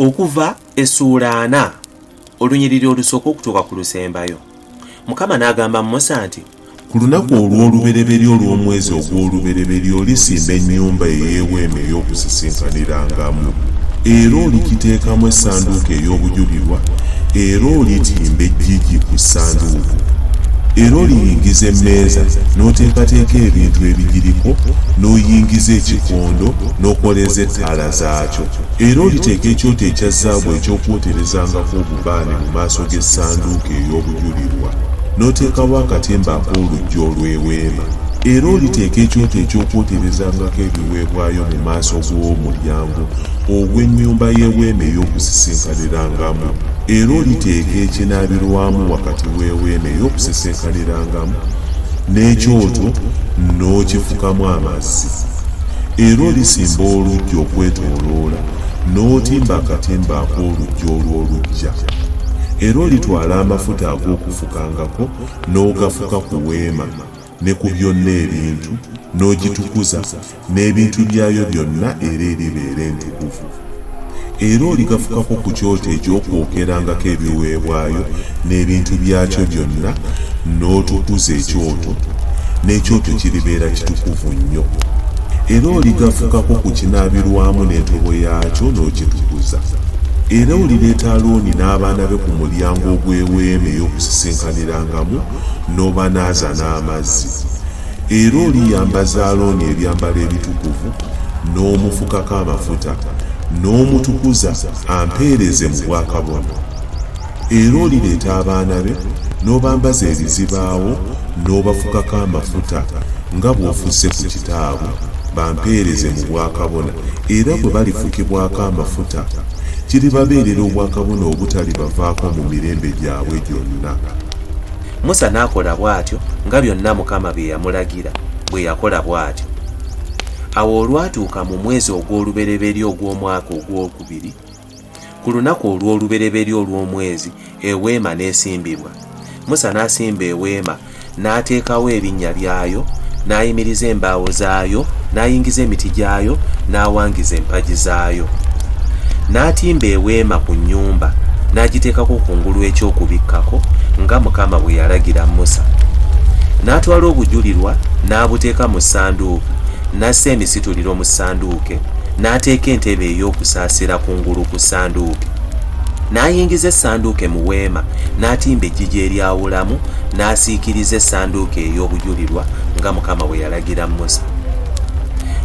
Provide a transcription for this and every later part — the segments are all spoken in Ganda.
Okuva essuula 4 olunyiriri olusooka okutuuka ku lusembayo. Mukama n'agamba Musa nti, ku lunaku olw'olubereberye olw'omwezi ogw'olubereberye olisimba ennyumba ey'Eweema ey'okusisinkanirangamu, era oligiteekamu essanduuko ey'obujulirwa, era olitimba eggigi ku ssanduuko, era oliyingiza emmeeza n'oteekateeka ebintu ebigiriko, n'oyingiza ekikondo n'okoleza ettaala zaakyo, era oliteeka ekyoto ekya zaabu eky'okwoterezangako obubaane mu maaso g'essanduuko ey'obujulirwa, n'oteekawo akatimba ak'oluggi olw'eweema, era oliteeka ekyoto eky'okwoterezangako ebiweebwayo mu maaso g'omulyango ogw'ennyumba y'Eweema ey'okusisinkanirangamu, era oliteeka ekinaabirwamu wakati w'Eweema ey'okusisinkanirangamu n'ekyoto n'okifukamu amazzi, era olisimba oluggi okwetooloola, n'otimba akatimba ak'oluggi olw'oluggya, era olitwala amafuta ag'okufukangako n'ogafuka ku weema ne ku byonna ebintu, n'ogitukuza n'ebintu byayo byonna, era eribeera entukuvu. Era oligafukako ku kyoto eky'okwokerangako ebiweebwayo n'ebintu byakyo byonna, n'otukuza ekyoto, n'ekyoto kiribeera kitukuvu nnyo. Era oligafukako ku kinaabirwamu n'entobo yaakyo n'okitukuza. Era olireeta Alooni n'abaana be ku mulyango ogw'Eweema ey'okusisinkanirangamu, n'obanaaza n'amazzi. Era oliyambaza Alooni ebyambalo ebitukuvu, n'omufukako amafuta, n'omutukuza ampeereze mu bwakabona. Era olireeta abaana be n'obambaza ebizibaawo, n'obafukako amafuta nga bw'ofuse ku kitaabwe, bampeereze mu bwakabona. Era bwe balifukibwako amafuta, kiribabeerera obwakabona obutali bavaako mu mirembe gyabwe gyonna. Musa n'akola bw'atyo nga byonna Mukama bye yamulagira, bwe yakola bw'atyo. Awo olwatuuka mu mwezi ogw'olubereberye ogw'omwaka ogwokubiri, ku lunaku olw'olubereberye olw'omwezi, Eweema n'esimbibwa. Musa n'asimba Eweema, n'ateekawo ebinnya byayo, n'ayimiriza embaawo zaayo, n'ayingiza emiti gyayo, n'awangiza empagi zaayo. N'atimba Eweema ku nnyumba, n'agiteekako kungulu eky'okubikkako nga Mukama bwe yalagira Musa. N'atwala obujulirwa n'abuteeka mu ssanduuko, n'assa emisituliro mu ssanduuko, n'ateeka entebe ey'okusaasira kungulu ku ssanduuko. N'ayingiza essanduuko mu weema, n'atimba eggigi eryawulamu, n'asiikiriza essanduuko ey'obujulirwa nga Mukama bwe yalagira Musa.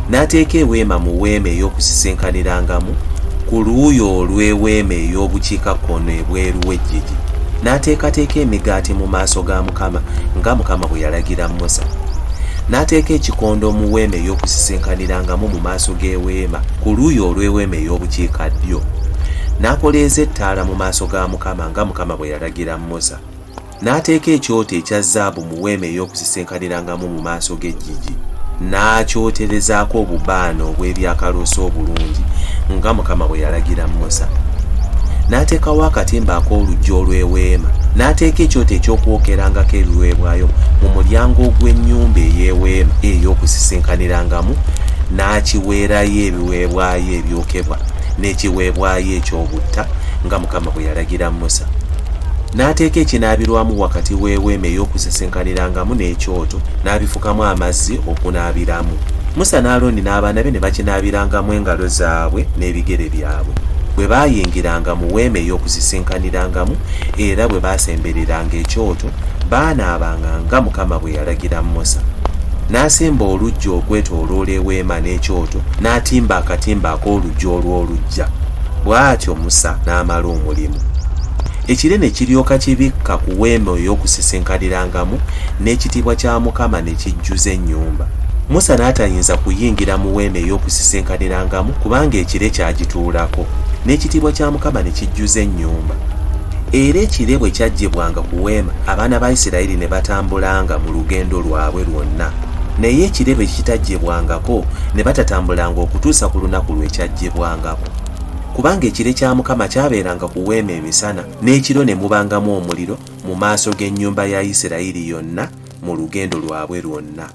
N'ateeka Eweema mu weema ey'okusisinkanirangamu ku luuyi olw'Eweema ey'obukiikakkono ebweru w'eggigi. N'ateekateeka emigaati mu maaso ga Mukama nga Mukama bwe yalagira Musa. N'ateeka ekikondo mu weema ey'okusisinkanirangamu mu maaso g'Eweema ku luuyi olw'Eweema ey'obukiikaddyo. N'akoleeza ettaala mu maaso ga Mukama nga Mukama bwe yalagira Musa. N'ateeka ekyoto ekya zaabu mu weema ey'okusisinkanirangamu mu maaso g'eggigi. N'akyoterezaako obubaane obw'ebyakaloosa obulungi nga Mukama bwe yalagira Musa. N'ateekawo akatimba ak'oluggi olw'Eweema. N'ateeka ekyoto eky'okwokerangako ebiweebwayo mu mulyango ogw'ennyumba ey'Eweema ey'okusisinkanirangamu, n'akiweerayo ebiweebwayo ebyokebwa n'ekiweebwayo eky'obutta nga Mukama bwe yalagira Musa. N'ateeka ekinaabirwamu wakati w'Eweema ey'okusisinkanirangamu n'ekyoto, n'abifukamu amazzi okunaabiramu. Musa ne Alooni n'abaana be ne bakinaabirangamu engalo zaabwe n'ebigere byabwe bwe baayingiranga mu weema ey'okusisinkanirangamu, era bwe baasembereranga ekyoto, baanaabanga nga Mukama bwe yalagira Musa. N'asimba oluggi okwetooloola Eweema n'ekyoto, n'atimba akatimba ak'oluggi olw'oluggya. Bw'atyo Musa n'amala omulimu. Ekire ne kiryoka kibikka ku weema ey'okusisinkanirangamu, n'ekitiibwa kya Mukama ne kijjuza ennyumba. Musa n'atayinza kuyingira mu weema ey'okusisinkanirangamu kubanga ekire kyagituulako, n'ekitiibwa kya Mukama ne kijjuza ennyumba. Era ekire bwe kyaggyibwanga ku weema, abaana ba Isirayiri ne batambulanga mu lugendo lwabwe lwonna. Naye ekire bwe kitaggyibwangako ne batatambulanga okutuusa ku lunaku lwe kyaggyibwangako. Kubanga ekire kya Mukama kyabeeranga ku weema emisana, n'ekiro ne mubangamu omuliro mu maaso g'ennyumba ya Isirayiri yonna mu lugendo lwabwe lwonna.